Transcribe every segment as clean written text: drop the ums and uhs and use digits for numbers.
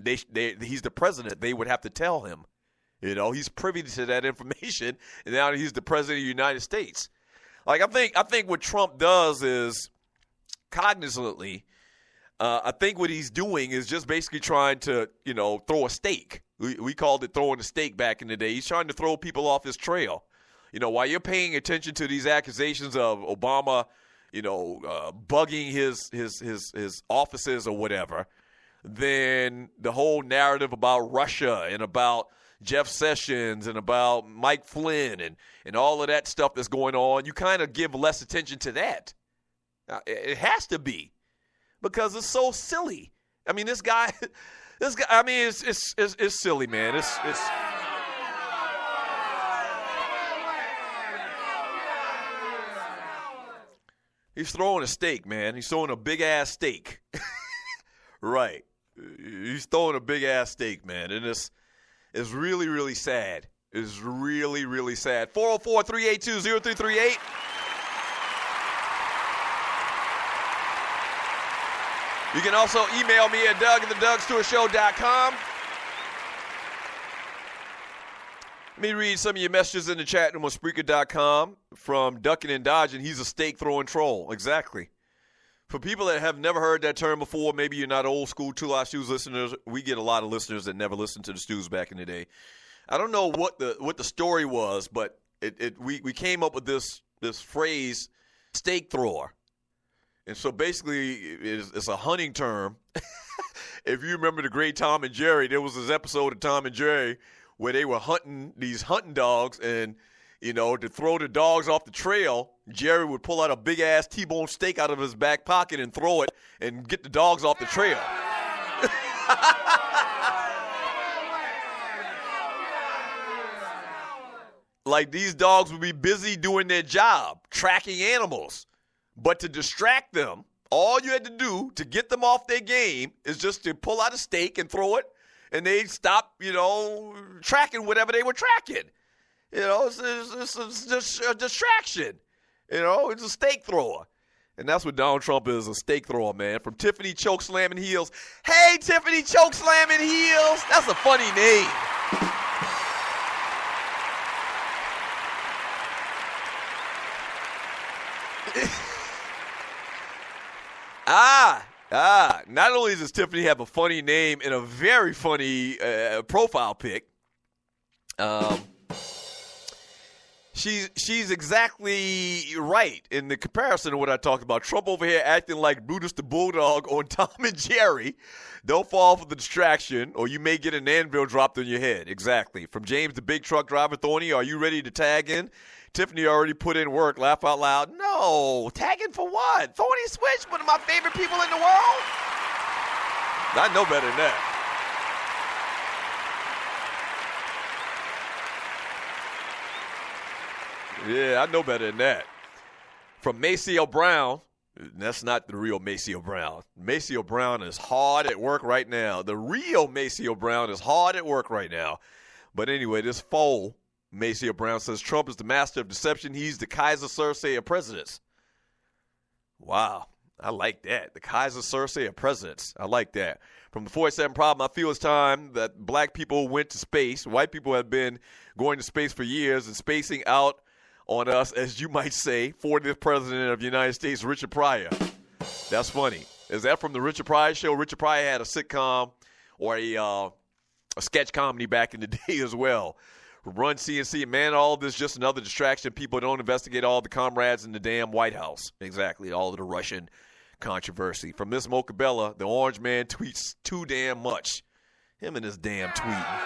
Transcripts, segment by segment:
and he's the president, they would have to tell him. You know, he's privy to that information, and now he's the president of the United States. Like, I think what Trump does is cognizantly, I think what he's doing is just basically trying to, you know, throw a stake. We called it throwing a stake back in the day. He's trying to throw people off his trail. You know, while you're paying attention to these accusations of Obama, you know, bugging his offices or whatever, then the whole narrative about Russia and about Jeff Sessions and about Mike Flynn and all of that stuff that's going on, you kind of give less attention to that. It has to be, because it's so silly. I mean, this guy, I mean, it's silly, man. It's he's throwing a steak, man. He's throwing a big-ass steak. Right. He's throwing a big-ass steak, man. And it's really, really sad. It's really, really sad. 404-382-0338. You can also email me at Doug@thedougstewartshow.com. Let me read some of your messages in the chat room on Spreaker.com from Ducking and Dodging. He's a steak-throwing troll. Exactly. For people that have never heard that term before, maybe you're not old school Two Live Stews listeners. We get a lot of listeners that never listened to the Stews back in the day. I don't know what the story was, but we came up with this phrase, steak thrower. And so basically it's a hunting term. If you remember the great Tom and Jerry, there was this episode of Tom and Jerry where they were hunting these hunting dogs, and, you know, to throw the dogs off the trail, Jerry would pull out a big-ass T-bone steak out of his back pocket and throw it and get the dogs off the trail. Like, these dogs would be busy doing their job, tracking animals. But to distract them, all you had to do to get them off their game is just to pull out a steak and throw it, and they'd stop, you know, tracking whatever they were tracking. You know, it's just a distraction. You know, it's a steak thrower. And that's what Donald Trump is, a steak thrower, man. From Tiffany Choke Slamming Heels. Hey, Tiffany Choke Slamming Heels. That's a funny name. Not only does Tiffany have a funny name and a very funny profile pic, she's exactly right in the comparison of what I talked about. Trump over here acting like Brutus the Bulldog on Tom and Jerry. Don't fall for the distraction, or you may get an anvil dropped on your head. Exactly. From James the Big Truck Driver, Thorny, are you ready to tag in? Tiffany already put in work. Laugh out loud. No. Tagging for what? Thorny Switch, one of my favorite people in the world? I know better than that. Yeah, I know better than that. From Maceo Brown. That's not the real Maceo Brown. Maceo Brown is hard at work right now. The real Maceo Brown is hard at work right now. But anyway, this fool, Maceo Brown, says Trump is the master of deception. He's the Kaiser Soze of presidents. Wow. I like that. The Kaiser Soze of presidents. I like that. From the 47 Problem, I feel it's time that black people went to space. White people have been going to space for years and spacing out on us, as you might say. 40th President of the United States, Richard Pryor. That's funny. Is that from the Richard Pryor show? Richard Pryor had a sitcom or a sketch comedy back in the day as well. Run CNC, man, all of this just another distraction. People don't investigate all the comrades in the damn White House. Exactly, all of the Russian controversy. From Miss Mocabella, the orange man tweets too damn much. Him and his damn tweeting.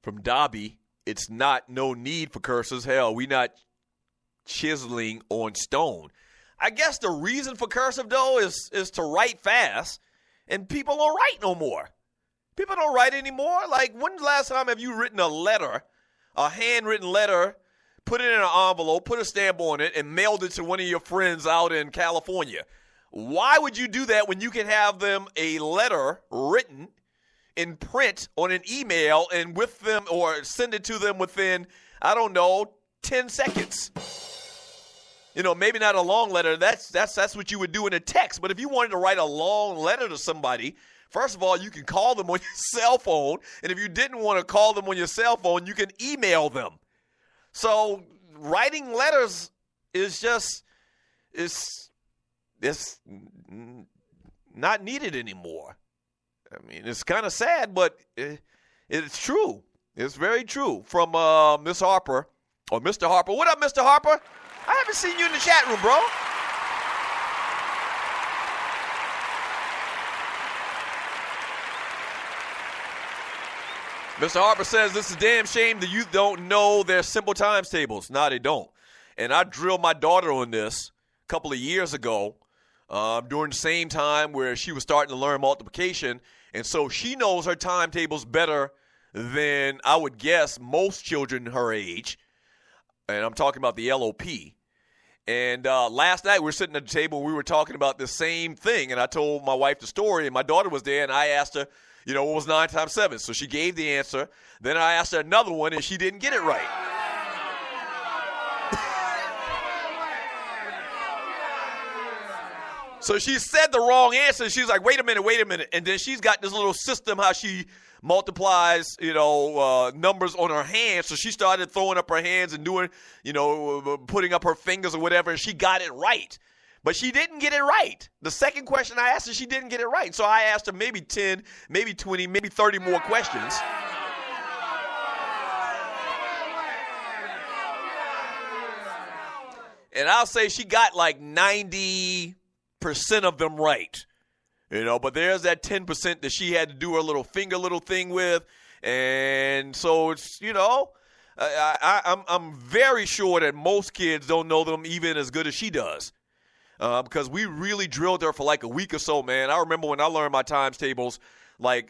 From Dobby, it's not no need for curses. Hell, we not chiseling on stone. I guess the reason for cursive, though, is to write fast, and people don't write no more. People don't write anymore. Like, when's the last time have you written a letter, a handwritten letter, put it in an envelope, put a stamp on it, and mailed it to one of your friends out in California? Why would you do that when you can have them a letter written in print on an email and with them, or send it to them within, I don't know, 10 seconds? Maybe not a long letter. That's what you would do in a text. But if you wanted to write a long letter to somebody, first of all, you can call them on your cell phone. And if you didn't want to call them on your cell phone, you can email them. So writing letters is just it's not needed anymore. I mean, it's kind of sad, but it's true. It's very true. From Miss Harper, or Mr. Harper. What up, Mr. Harper? I haven't seen you in the chat room, bro. Mr. Harper says, this is a damn shame the youth don't know their simple times tables. No, they don't. And I drilled my daughter on this a couple of years ago during the same time where she was starting to learn multiplication. And so she knows her timetables better than I would guess most children her age. And I'm talking about the LOP. And last night we were sitting at the table and we were talking about the same thing. And I told my wife the story, and my daughter was there, and I asked her, what was 9 times 7? So she gave the answer. Then I asked her another one, and she didn't get it right. So she said the wrong answer. She's like, wait a minute. And then she's got this little system how she multiplies, numbers on her hands. So she started throwing up her hands and doing, putting up her fingers or whatever, and she got it right. But she didn't get it right. The second question I asked her, she didn't get it right. So I asked her maybe 10, maybe 20, maybe 30 more questions. And I'll say she got like 90% of them right. But there's that 10% that she had to do her little thing with. And so it's, I'm very sure that most kids don't know them even as good as she does. Because we really drilled her for like a week or so, man. I remember when I learned my times tables, my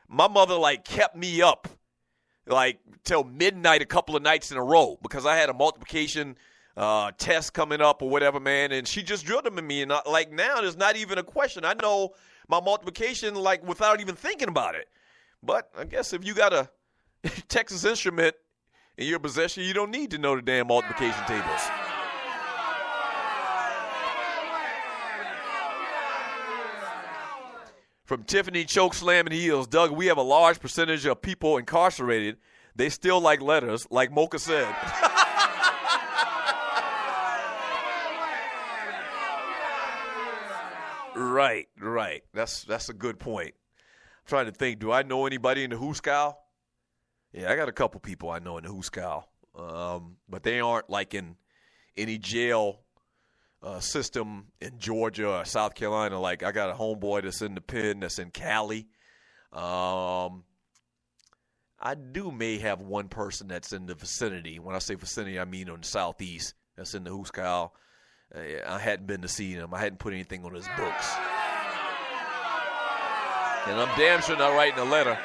mother kept me up till midnight a couple of nights in a row because I had a multiplication test coming up or whatever, man. And she just drilled them in me. And now there's not even a question. I know my multiplication without even thinking about it. But I guess if you got a Texas Instrument in your possession, you don't need to know the damn multiplication tables. From Tiffany Choke Slamming Heels, Doug, we have a large percentage of people incarcerated. They still like letters, like Mocha said. Right. That's a good point. I'm trying to think, do I know anybody in the Hooskow? Yeah, I got a couple people I know in the Hooskow. But they aren't in any jail system in Georgia or South Carolina. I got a homeboy that's in the pen that's in Cali. I may have one person that's in the vicinity. When I say vicinity, I mean on the southeast. That's in the Hooskow. I hadn't been to see him. I hadn't put anything on his books. And I'm damn sure not writing a letter.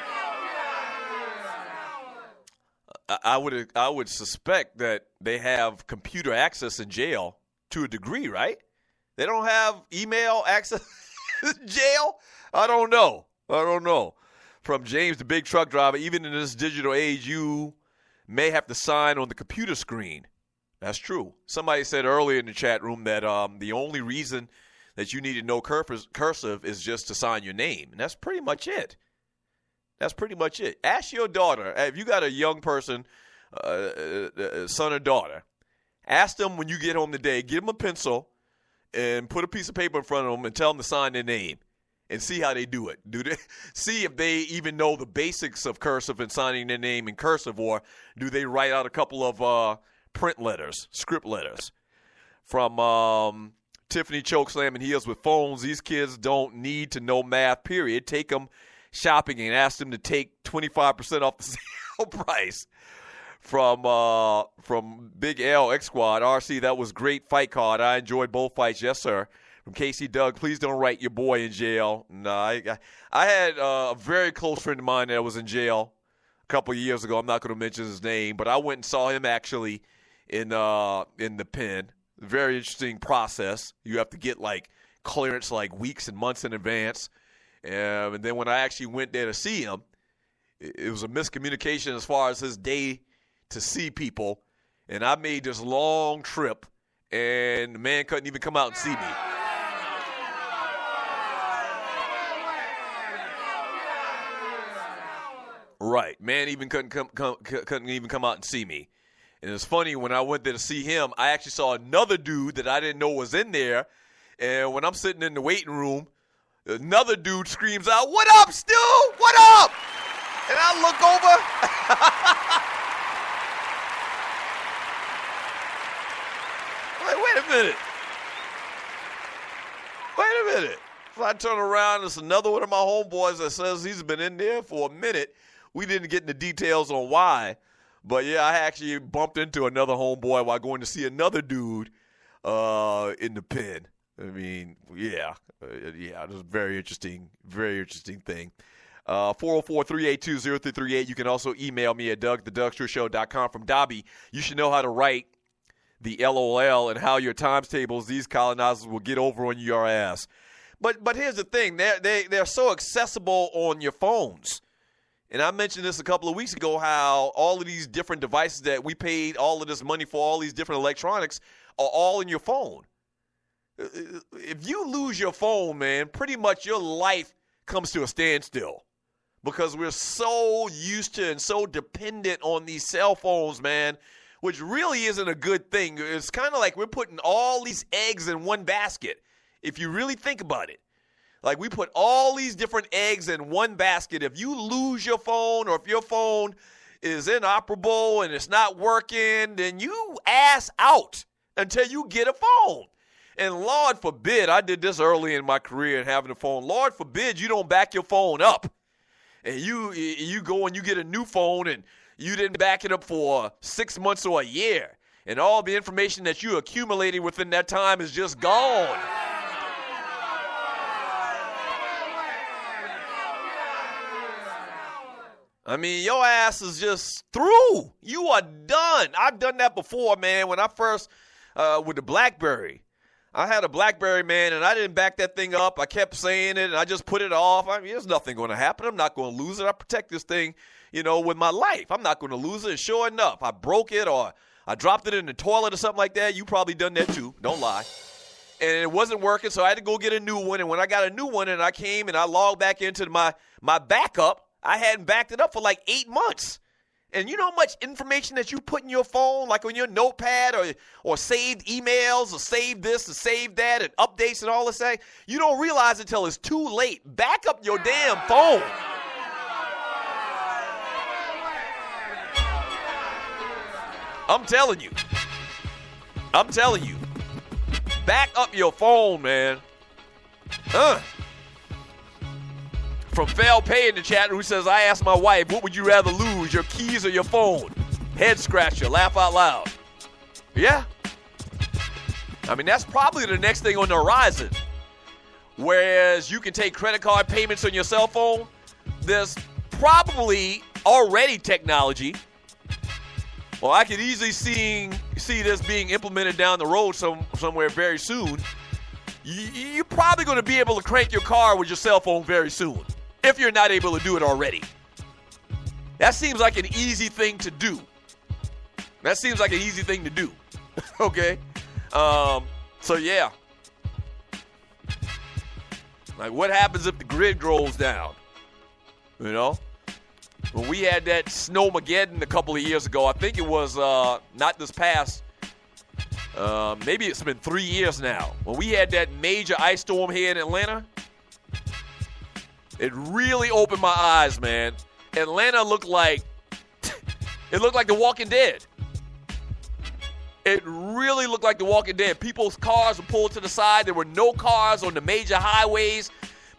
I would suspect that they have computer access in jail to a degree, right? They don't have email access in jail? I don't know. From James, the big truck driver, even in this digital age, you may have to sign on the computer screen. That's true. Somebody said earlier in the chat room that the only reason that you need to know cursive is just to sign your name. And that's pretty much it. Ask your daughter, if you got a young person, son or daughter, ask them when you get home today, give them a pencil and put a piece of paper in front of them and tell them to sign their name and see how they do it. See if they even know the basics of cursive and signing their name in cursive, or do they write out a couple of print letters, script letters. From Tiffany Choke Slamming Heels with phones, these kids don't need to know math, period. Take them shopping and ask them to take 25% off the sale price. From Big L X Squad, RC, that was great fight card. I enjoyed both fights. Yes, sir. From KC Doug, please don't write your boy in jail. No, I had a very close friend of mine that was in jail a couple of years ago. I'm not going to mention his name, but I went and saw him actually in the pen. Very interesting process. You have to get clearance weeks and months in advance. And then when I actually went there to see him, it was a miscommunication as far as his day to see people. And I made this long trip, and the man couldn't even come out and see me. Right, man even couldn't even come out and see me. And it's funny, when I went there to see him, I actually saw another dude that I didn't know was in there. And when I'm sitting in the waiting room, another dude screams out, "What up, Stu? What up?" And I look over. Like, wait a minute. So I turn around, it's another one of my homeboys that says he's been in there for a minute. We didn't get into details on why. But, yeah, I actually bumped into another homeboy while going to see another dude in the pen. I mean, yeah, it was a very interesting thing. 404-382-0338. You can also email me at doug@thedougshow.com. From Dobby, you should know how to write the LOL and how your times tables, these colonizers will get over on your ass. But here's the thing. They're so accessible on your phones. And I mentioned this a couple of weeks ago, how all of these different devices that we paid all of this money for, all these different electronics, are all in your phone. If you lose your phone, man, pretty much your life comes to a standstill, because we're so used to and so dependent on these cell phones, man, which really isn't a good thing. It's kind of like we're putting all these eggs in one basket, if you really think about it. Like, we put all these different eggs in one basket. If you lose your phone, or if your phone is inoperable and it's not working, then you ass out until you get a phone. And Lord forbid, I did this early in my career and having a phone. Lord forbid you don't back your phone up. And you go and you get a new phone and you didn't back it up for 6 months or a year. And all the information that you accumulated within that time is just gone. I mean, your ass is just through. You are done. I've done that before, man. When I first, with the BlackBerry, I had a BlackBerry, man, and I didn't back that thing up. I kept saying it, and I just put it off. I mean, there's nothing going to happen. I'm not going to lose it. I protect this thing, with my life. I'm not going to lose it. And sure enough, I broke it, or I dropped it in the toilet or something like that. You probably done that too. Don't lie. And it wasn't working, so I had to go get a new one. And when I got a new one and I came and I logged back into my backup, I hadn't backed it up for like 8 months. And you know how much information that you put in your phone, like on your notepad, or saved emails, or saved this, or saved that, and updates and all this thing? You don't realize it until it's too late. Back up your damn phone. I'm telling you. Back up your phone, man. From Fail Pay in the chat, who says, "I asked my wife, what would you rather lose, your keys or your phone?" Head scratcher, laugh out loud. Yeah. I mean, that's probably the next thing on the horizon. Whereas you can take credit card payments on your cell phone, there's probably already technology. Well, I could easily see this being implemented down the road somewhere very soon. You're probably going to be able to crank your car with your cell phone very soon, if you're not able to do it already. That seems like an easy thing to do. Okay? So, yeah. Like, what happens if the grid goes down? When we had that snowmageddon a couple of years ago, I think it was not this past, maybe it's been 3 years now. When we had that major ice storm here in Atlanta, it really opened my eyes, man. Atlanta looked like The Walking Dead. It really looked like The Walking Dead. People's cars were pulled to the side. There were no cars on the major highways.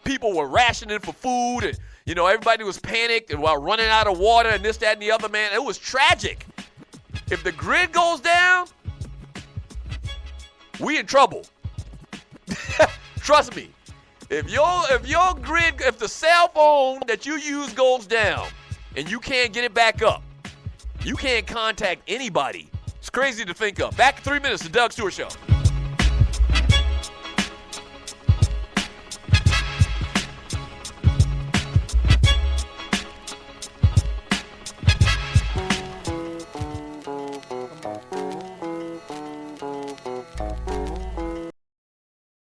People were rationing for food, and everybody was panicked and while running out of water and this, that, and the other, man. It was tragic. If the grid goes down, we in trouble. Trust me. If your grid, if the cell phone that you use goes down and you can't get it back up, you can't contact anybody. It's crazy to think of. Back in 3 minutes, the Doug Stewart Show.